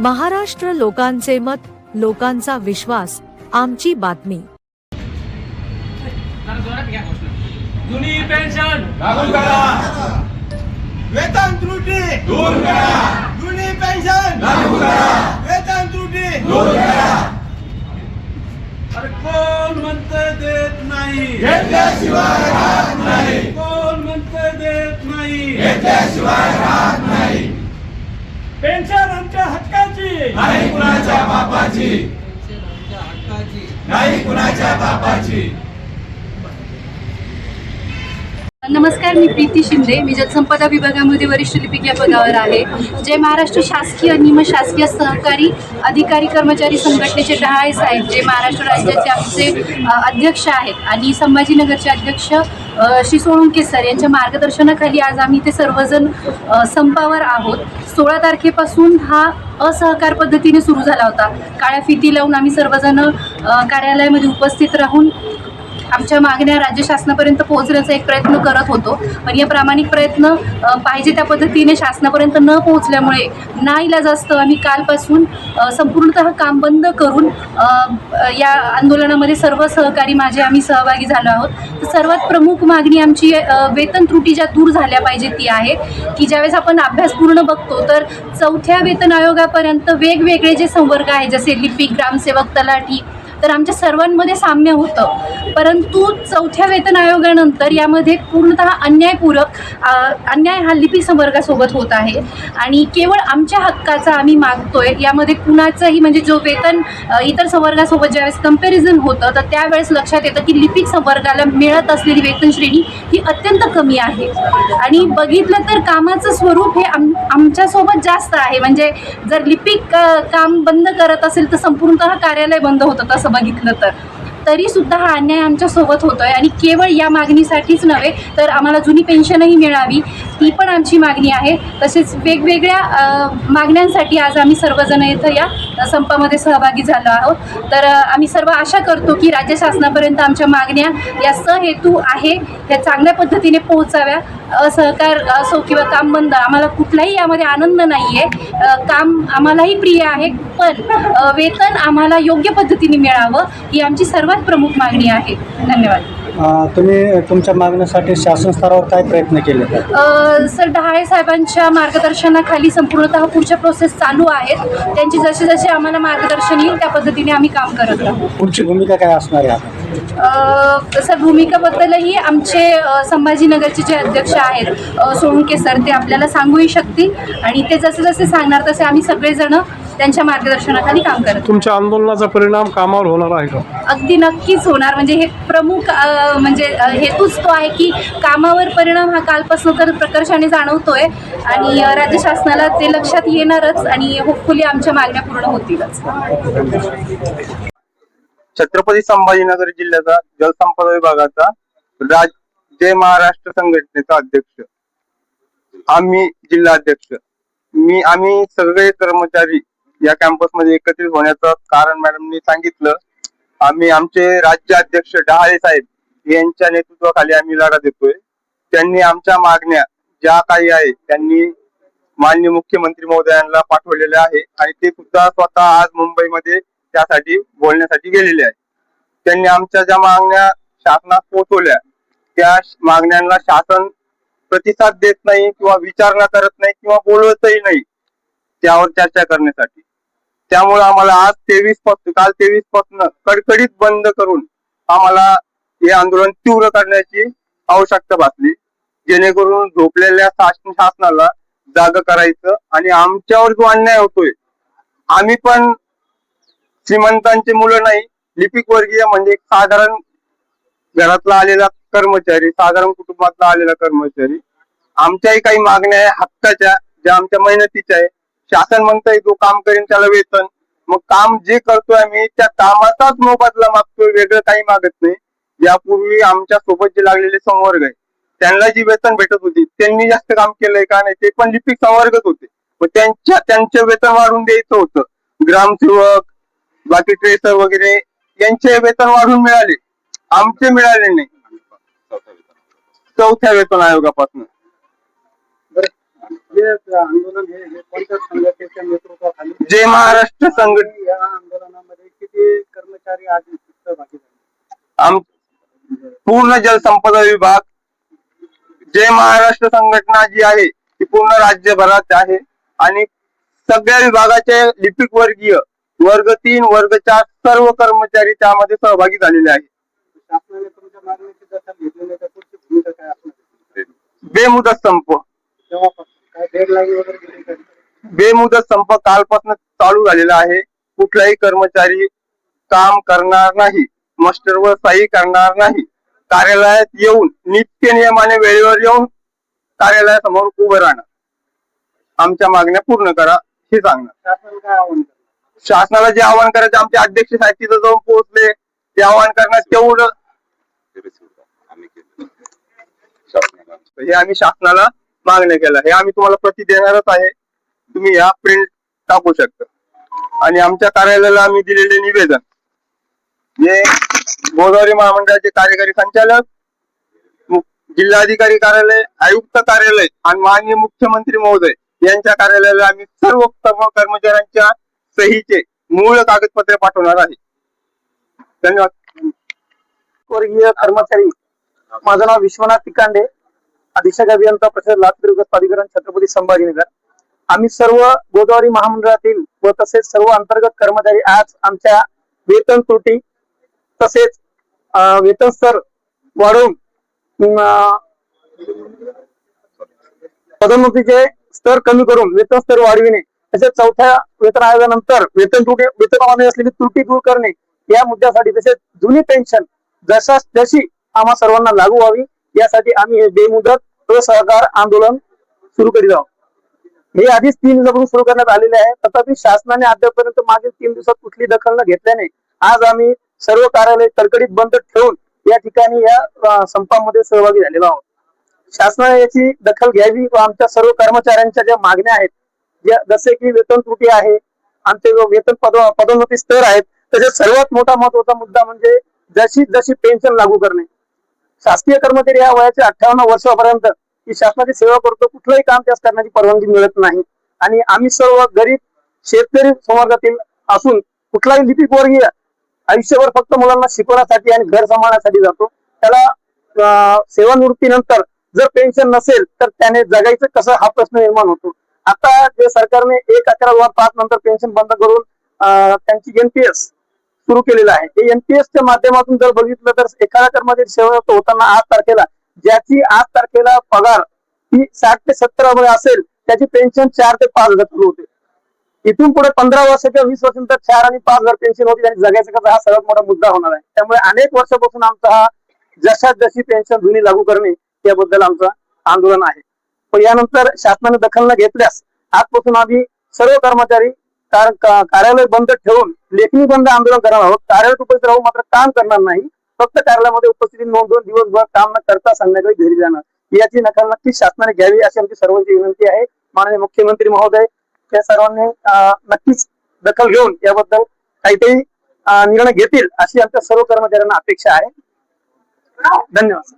महाराष्ट्र लोकांचे मत, लोकांचा विश्वास, आमची बातमी। जुनी पेन्शन लागू करा, वेतन त्रुटी दूर करा, जुनी पेन्शन लागू करा, वेतन त्रुटी दूर करा। अरे कोण म्हणते देत नाही, घेतल्याशिवाय राहत नाही, कोण म्हणते देत नाही, घेतल्याशिवाय राहत नाही। पेन्शन आमच्या हक्काची, नाही कुणाच्या बापाची, नाही कुणाच्या बापाची। नमस्कार, मी प्रीती शिंदे। मी जलसंपदा विभागामध्ये वरिष्ठ लिपिक या पदावर आहे। जे महाराष्ट्र शासकीय निमशासकीय सहकारी अधिकारी कर्मचारी संघटनेचे डहाळे साहेब, जे महाराष्ट्र राज्याचे आमचे अध्यक्ष आहेत आणि संभाजीनगरचे अध्यक्ष श्री सोळंके सर यांच्या मार्गदर्शनाखाली आज आम्ही ते सर्वजण संपावर आहोत। 16 तारखेपासून हा असहकार पद्धतीने सुरू झाला होता। काळ्या फिती लावून आम्ही सर्वजण कार्यालयामध्ये उपस्थित राहून आमच्या मागण्या राज्य शासनापर्यंत पोहोचण्याचा एक प्रयत्न करत होतो, पण या प्रामाणिक प्रयत्न पाहिजे त्या पद्धतीने शासनापर्यंत न पोहोचल्यामुळे नाईलाजास्तव आम्ही कालपासून संपूर्णतः काम बंद करून या आंदोलनामध्ये सर्व सहकारी आम्ही सहभागी झालो आहोत। तर सर्वात प्रमुख मागणी आमची वेतन त्रुटी ज्या दूर झाल्या पाहिजे ती आहे की ज्यावेळेस आपण अभ्यासपूर्ण बघतो तर 4थ्या वेतन आयोगापर्यंत वेगवेगळे जे संवर्ग आहेत, जसे लिपिक, ग्रामसेवक, तलाठी, तर आमच्या सर्वांमध्ये साम्य होतं, परंतु 4थ्या वेतन आयोगानंतर यामध्ये पूर्णतः अन्याय हा लिपिक संवर्गासोबत होत आहे आणि केवळ आमच्या हक्काचा आम्ही मागतोय। यामध्ये कुणाचंही म्हणजे जो वेतन इतर संवर्गासोबत ज्यावेळेस कंपॅरिझन होतं तर त्यावेळेस लक्षात येतं की लिपिक संवर्गाला मिळत असलेली वेतन श्रेणी ही अत्यंत कमी आहे आणि बघितलं तर कामाचं स्वरूप हे आमच्यासोबत जास्त आहे। म्हणजे जर लिपिक काम बंद करत असेल तर संपूर्णतः कार्यालय बंद होतं तसं बघितलं तर, तरी सुद्धा हा अन्याय आमच्यासोबत होतोय आणि केवळ या मागणीसाठीच नव्हे तर आम्हाला जुनी पेन्शनही मिळावी ती पण आमची मागणी आहे। तसेच वेगवेगळ्या मागण्यांसाठी आज आम्ही सर्वजण इथं या संपामध्ये सहभागी झालो आहोत। तर आम्ही सर्व आशा करतो की राज्य शासनापर्यंत आमच्या मागण्या या सहेतू आहे या चांगल्या पद्धतीने पोहोचाव्या। असहकार असो किंवा काम बंद, आम्हाला कुठलाही यामध्ये आनंद नाही आहे। काम आम्हालाही प्रिय आहे, पण वेतन आम्हाला योग्य पद्धतीने मिळावं ही आमची सर्वात प्रमुख मागणी आहे। धन्यवाद। तुम्ही तुमच्या मागण्यासाठी शासन स्तरावर काय प्रयत्न केले? सर, डहाळे साहेबांच्या मार्गदर्शनाखाली संपूर्णतः पुढच्या प्रोसेस चालू आहेत। त्यांची जसे जसे आम्हाला मार्गदर्शन येईल त्या पद्धतीने आम्ही काम करत राहू। पुढची भूमिका काय असणार आहे? सर, भूमिकेबद्दलही आमचे संभाजीनगरचे जे अध्यक्ष आहेत सोळंके सर ते आपल्याला सांगूही शकतील आणि ते जसे जसे सांगणार तसे आम्ही सगळेजण त्यांच्या मार्गदर्शनाखाली काम करत। तुमच्या आंदोलनाचा परिणाम कामावर होणार आहे का? अगदी नक्कीच होणार। म्हणजे हे प्रमुख म्हणजे हेतूच तो आहे की कामावर परिणाम हा कालपासून तर प्रकर्षाने जाणवतोय आणि राज्य शासनाला ते लक्षात येणारच आणि होपफुली आमच्या मागण्या पूर्ण होतीलच। छत्रपती संभाजीनगर जिल्ह्याचा जलसंपदा विभागाचा राज्य महाराष्ट्र संघटनेचा अध्यक्ष, आम्ही जिल्हा अध्यक्ष, आम्ही सगळे कर्मचारी या कॅम्पसमध्ये एकत्रित होण्याचं कारण मॅडमनी सांगितलं। आम्ही आमचे राज्य अध्यक्ष डहाळे साहेब यांच्या नेतृत्वाखाली आम्ही लढा देतोय। त्यांनी आमच्या मागण्या ज्या काही आहे त्यांनी माननीय मुख्यमंत्री महोदयांना पाठवलेल्या आहे आणि ते सुद्धा स्वतः आज मुंबईमध्ये त्यासाठी बोलण्यासाठी गेलेले आहे। त्यांनी आमच्या ज्या मागण्या शासनात पोहोचवल्या त्या मागण्यांना शासन प्रतिसाद देत नाही किंवा विचारणा करत नाही किंवा बोलवतही नाही त्यावर चर्चा करण्यासाठी। त्यामुळे आम्हाला आज काल 23 पासून कडकडीत बंद करून आम्हाला हे आंदोलन तीव्र करण्याची आवश्यकता भासली, जेणेकरून झोपलेल्या शासनाला जाग करायचं आणि आमच्यावर जो अन्याय होतोय, आम्ही पण श्रीमंतांची मुलं नाही, लिपिक वर्गीय म्हणजे साधारण घरातला आलेला कर्मचारी, साधारण कुटुंबातला आलेला कर्मचारी, आमच्याही काही मागण्या आहे हक्काच्या ज्या आमच्या मेहनतीच्या आहे। शासन म्हणतंय जो काम करेन त्याला वेतन, मग काम जे करतोय आम्ही त्या कामाचाच मोबदला मागतोय, वेगळं काही मागत नाही। यापूर्वी आमच्या सोबत जे लागलेले संवर्ग आहे त्यांना जी वेतन भेटत होती त्यांनी जास्त काम केलंय का? नाही, ते पण लिपिक संवर्गच होते, मग त्यांचे वेतन वाढवून द्यायचं होतं। ग्रामसेवक, बाकी ट्रेसर वगैरे यांचे वेतन वाढून मिळाले, आमचे मिळाले नाही 4थ्या वेतन आयोगापासून। जे आंदोलन हे कोणत्या संघटनेच्या नेतृत्वाखाली जय महाराष्ट्र संघटना या आंदोलनामध्ये किती कर्मचारी आज सहभागी झाले? आम पूर्ण जलसंपदा विभाग जय महाराष्ट्र संघटना जी आहे ती पूर्ण राज्यभरात आहे आणि सगळ्या विभागाचे लिपिक वर्गीय वर्ग 3 वर्ग 4 सर्व कर्मचारी त्यामध्ये सहभागी झालेले आहेत. शासनाने तुमच्या मागणीची दखल घेतली नाही तर पुढची भूमिका काय असणार? बेमुदत संप तेव्हापासून काय डेडलाईन वगैरे दिली का? बेमुदत संप कालपासून चालू झालेला आहे. कुठलाही कर्मचारी काम करणार नाही, मास्टरवर सही करणार नाही, कार्यालयात येऊन नित्य नियमाने वेळेवर येऊन कार्यालयासमोर उभं राहणार, आमच्या मागण्या पूर्ण करा हे सांगणार. शासनाने काय आव्हान केलं? शासनाला जे आवाहन करायचे आमचे अध्यक्ष साहेब तिथं जाऊन पोहोचले, ते आवाहन करण्यात तेवढं हे आम्ही शासनाला मागण्या केल्या. हे आम्ही तुम्हाला प्रति देणारच आहे, तुम्ही या प्रिंट टाकू शकता. आणि आमच्या कार्यालयाला आम्ही दिलेले निवेदन जे गोदावरी महामंडळाचे कार्यकारी संचालक, जिल्हाधिकारी कार्यालय, आयुक्त कार्यालय आणि माननीय मुख्यमंत्री महोदय यांच्या कार्यालयाला आम्ही सर्व कर्मचाऱ्यांच्या सहीचे मूळ कागदपत्रे पाठवणार आहे. धन्यवाद. वर्गीय कर्मचारी, माझं नाव विश्वनाथ तिकांडे, अधीक्षक अभियंता परिषद लातूर विकास प्राधिकरण छत्रपती संभाजीनगर. आम्ही सर्व गोदावरी महामंडळातील व तसेच सर्व अंतर्गत कर्मचारी आज आमच्या वेतन त्रुटी तसेच वेतन स्तर वाढवून पदोन्नतीचे स्तर कमी करून वेतन स्तर वाढविणे तसेच चौथ्या वेतन आयोगानंतर वेतनामध्ये असलेली त्रुटी दूर करणे या मुद्द्यासाठी तसेच जुनी पेन्शन जशी आम्हा सर्वांना लागू व्हावी यासाठी आम्ही हे बेमुदत असहकार आंदोलन सुरू करीत आहोत. हे आधीच 3 दिवसापासून सुरू करण्यात आलेले आहे. तथापि शासनाने अद्यापर्यंत मागील 3 दिवसात कुठली दखल न घेतल्याने आज आम्ही सर्व कार्यालय कडकडीत बंद ठेवून या ठिकाणी या संपामध्ये सहभागी झालेलो आहोत. शासनाने याची दखल घ्यावी व आमच्या सर्व कर्मचाऱ्यांच्या ज्या मागण्या आहेत, जसे की वेतन त्रुटी आहे, आमचे वेतन पदोन्नती स्तर आहेत, तसेच सर्वात मोठा महत्वाचा मुद्दा म्हणजे जशी पेन्शन लागू करणे. शासकीय कर्मचारी या वयाच्या 58 वर्षापर्यंत ही शासनाची सेवा करतो, कुठलंही काम त्यास करण्याची परवानगी मिळत नाही. आणि आम्ही सर्व गरीब शेतकरी समाजातील असून कुठलाही लिपिक वर्गीय आयुष्यभर फक्त मुलांना शिकवण्यासाठी आणि घर सांभाळण्यासाठी जातो. त्याला सेवानिवृत्तीनंतर जर पेन्शन नसेल तर त्याने जगायचं कसं हा प्रश्न निर्माण होतो. आता जे सरकारने 1/11/2005 नंतर पेन्शन बंद करून त्यांची एनपीएस सुरू केलेलं आहे. ते एनपीएसच्या माध्यमातून जर बघितलं तर एखाद्या कर्मचारी सेवानिवृत्त होताना 8 तारखेला ज्याची 8 तारखेला पगार ही 60 ते 70 मध्ये असेल त्याची पेन्शन 4 ते 5 हजार सुरू होते. इथून पुढे 15 वर्ष किंवा 20 वर्षांनंतर 4 आणि 5 हजार पेन्शन होती आणि जगायचं कसं हा सर्वात मोठा मुद्दा होणार आहे. त्यामुळे अनेक वर्षापासून आमचा हा जशी पेन्शन जुनी लागू करणे याबद्दल आमचं आंदोलन आहे. पण यानंतर शासनाने दखल न घेतल्यास आजपासून आम्ही सर्व कर्मचारी कार्यालय बंद ठेवून लेखणी बंद आंदोलन करणार आहोत. कार्यालयात उपस्थित राहून मात्र काम करणार नाही, फक्त कार्यालयामध्ये उपस्थिती नोंदवून दिवसभर काम न करता संध्याकाळी घरी जाणार. याची दखल नक्कीच शासनाने घ्यावी अशी आमची सर्वांची विनंती आहे. माननीय मुख्यमंत्री महोदय त्या सर्वांनी नक्कीच दखल घेऊन याबद्दल काहीतरी निर्णय घेतील अशी आमच्या सर्व कर्मचाऱ्यांना अपेक्षा आहे. धन्यवाद.